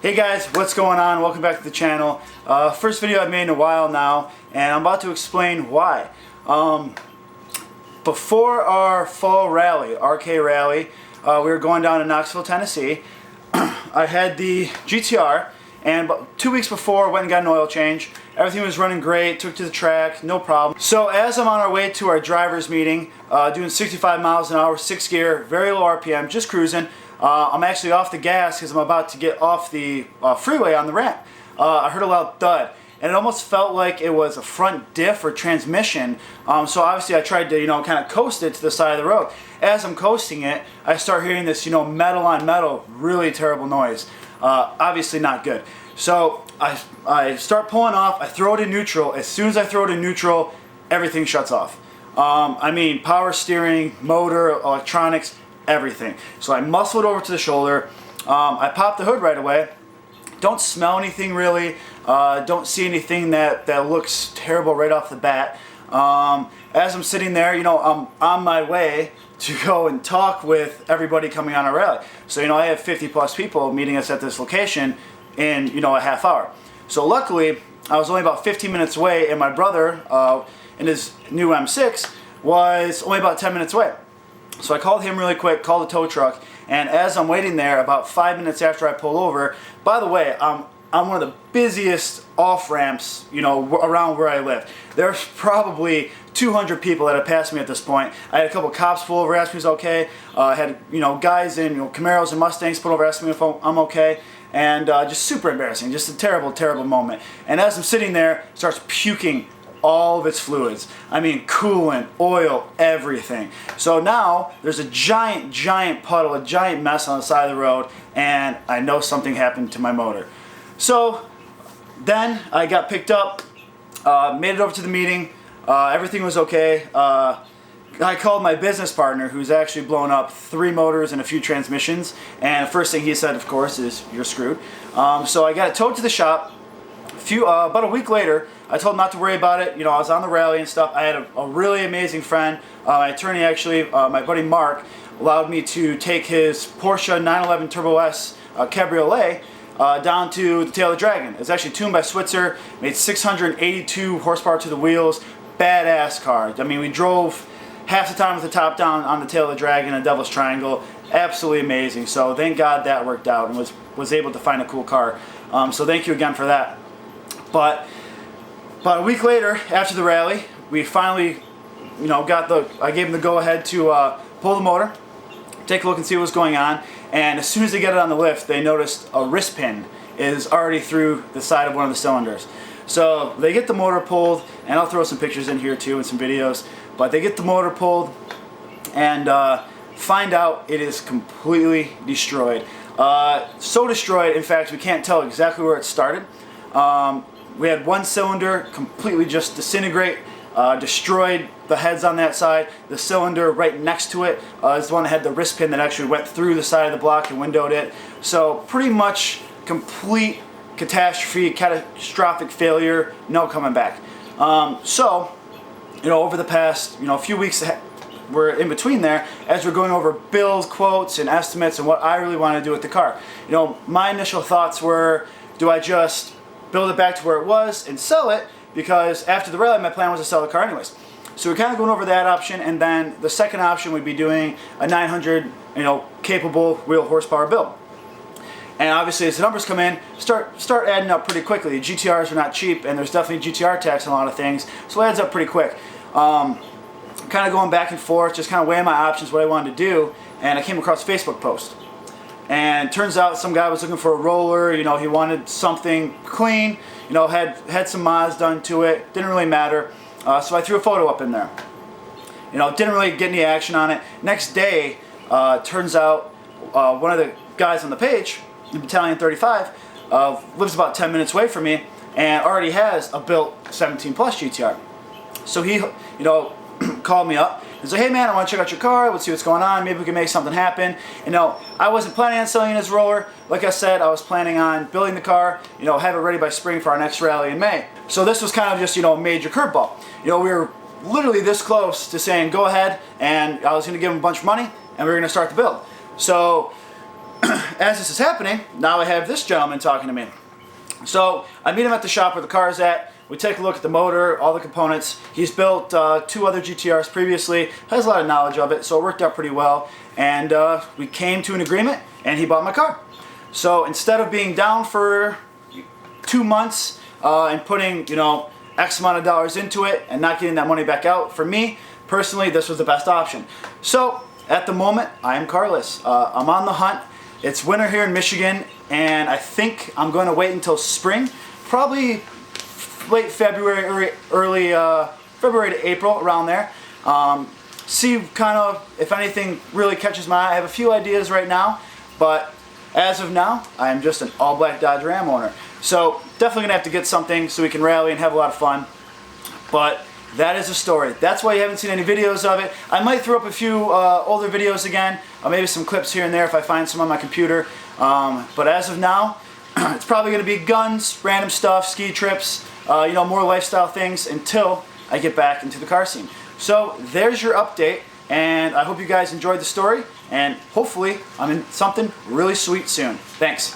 Hey guys, what's going on? Welcome back to the channel. First video I've made in a while now, and I'm about to explain why. Before our fall rally, RK rally, we were going down to Knoxville, Tennessee. I had the GTR, and about 2 weeks before, went and got an oil change. Everything was running great, took it to the track, no problem. So as I'm on our way to our driver's meeting, doing 65 miles an hour, 6 gear, very low RPM, just cruising. I'm actually off the gas because I'm about to get off the freeway on the ramp. I heard a loud thud, and it almost felt like it was a front diff or transmission. So obviously I tried to, kind of coast it to the side of the road. As I'm coasting it, I start hearing this, metal on metal, really terrible noise. Obviously not good. So I start pulling off, I throw it in neutral. As soon as I throw it in neutral, everything shuts off. I mean, power steering, motor, electronics, everything. So I muscle it over to the shoulder. I pop the hood right away. Don't smell anything really. Don't see anything that looks terrible right off the bat. As I'm sitting there, I'm on my way to go and talk with everybody coming on our rally. So I have 50 plus people meeting us at this location in a half hour. So luckily I was only about 15 minutes away, and my brother in his new M6 was only about 10 minutes away. So I called him really quick, called the tow truck, and as I'm waiting there, about 5 minutes after I pull over, by the way, I'm one of the busiest off-ramps, around where I live. There's probably 200 people that have passed me at this point. I had a couple cops pull over, ask me if it's okay. I had, guys in Camaros and Mustangs pull over, ask me if I'm okay. And just super embarrassing, just a terrible, terrible moment. And as I'm sitting there, it starts puking all of its fluids. I mean, coolant, oil, everything. So now there's a giant, giant puddle, a giant mess on the side of the road, and I know something happened to my motor. So then I got picked up, made it over to the meeting. Everything was okay. I called my business partner, who's actually blown up 3 motors and a few transmissions, and the first thing he said, of course, is you're screwed. So I got it towed to the shop. About a week later, I told him not to worry about it. I was on the rally and stuff. I had a really amazing friend. My attorney, actually, my buddy Mark, allowed me to take his Porsche 911 Turbo S Cabriolet down to the Tail of the Dragon. It's actually tuned by Switzer, made 682 horsepower to the wheels. Badass car. I mean, we drove half the time with the top down on the Tail of the Dragon and Devil's Triangle. Absolutely amazing. So thank God that worked out and was able to find a cool car. So thank you again for that. But about a week later, after the rally, we finally, I gave him the go-ahead to pull the motor, take a look and see what was going on. And as soon as they get it on the lift, they noticed a wrist pin is already through the side of one of the cylinders. So they get the motor pulled, and I'll throw some pictures in here too and some videos. But they get the motor pulled and find out it is completely destroyed. So destroyed, in fact, we can't tell exactly where it started. We had one cylinder completely just disintegrate, destroyed the heads on that side. The cylinder right next to it is the one that had the wrist pin that actually went through the side of the block and windowed it. So pretty much complete catastrophe, catastrophic failure, no coming back. So, over the past, few weeks we're in between there, as we're going over bills, quotes, and estimates and what I really want to do with the car. My initial thoughts were, do I just build it back to where it was and sell it? Because after the rally, my plan was to sell the car anyways. So we're kind of going over that option, and then the second option would be doing a 900, capable wheel horsepower build. And obviously, as the numbers come in, start adding up pretty quickly. GTRs are not cheap, and there's definitely GTR tax on a lot of things, so it adds up pretty quick. Kind of going back and forth, just kind of weighing my options, what I wanted to do, and I came across a Facebook post. And turns out some guy was looking for a roller. He wanted something clean. Had some mods done to it. Didn't really matter. So I threw a photo up in there. Didn't really get any action on it. Next day, turns out one of the guys on the page, the Battalion 35, lives about 10 minutes away from me and already has a built 17 Plus GTR. So he, called me up and said, hey man, I want to check out your car, let's see what's going on, maybe we can make something happen. I wasn't planning on selling his roller. Like I said, I was planning on building the car, have it ready by spring for our next rally in May. So this was kind of just, a major curveball. We were literally this close to saying go ahead, and I was going to give him a bunch of money and we were going to start the build. So as this is happening, now I have this gentleman talking to me. So I meet him at the shop where the car is at. We take a look at the motor, all the components. He's built 2 other GTRs previously, has a lot of knowledge of it, so it worked out pretty well. And we came to an agreement, and he bought my car. So instead of being down for 2 months and putting, you know, X amount of dollars into it and not getting that money back out, for me, personally, this was the best option. So at the moment, I am carless. I'm on the hunt. It's winter here in Michigan, and I think I'm going to wait until spring, probably late February, early February to April, around there. See kind of if anything really catches my eye. I have a few ideas right now, but as of now, I am just an all-black Dodge Ram owner. So definitely gonna have to get something so we can rally and have a lot of fun. But that is the story. That's why you haven't seen any videos of it. I might throw up a few older videos again, maybe some clips here and there if I find some on my computer. But as of now, it's probably going to be guns, random stuff, ski trips, you know, more lifestyle things until I get back into the car scene. So there's your update, and I hope you guys enjoyed the story, and hopefully I'm in something really sweet soon. Thanks.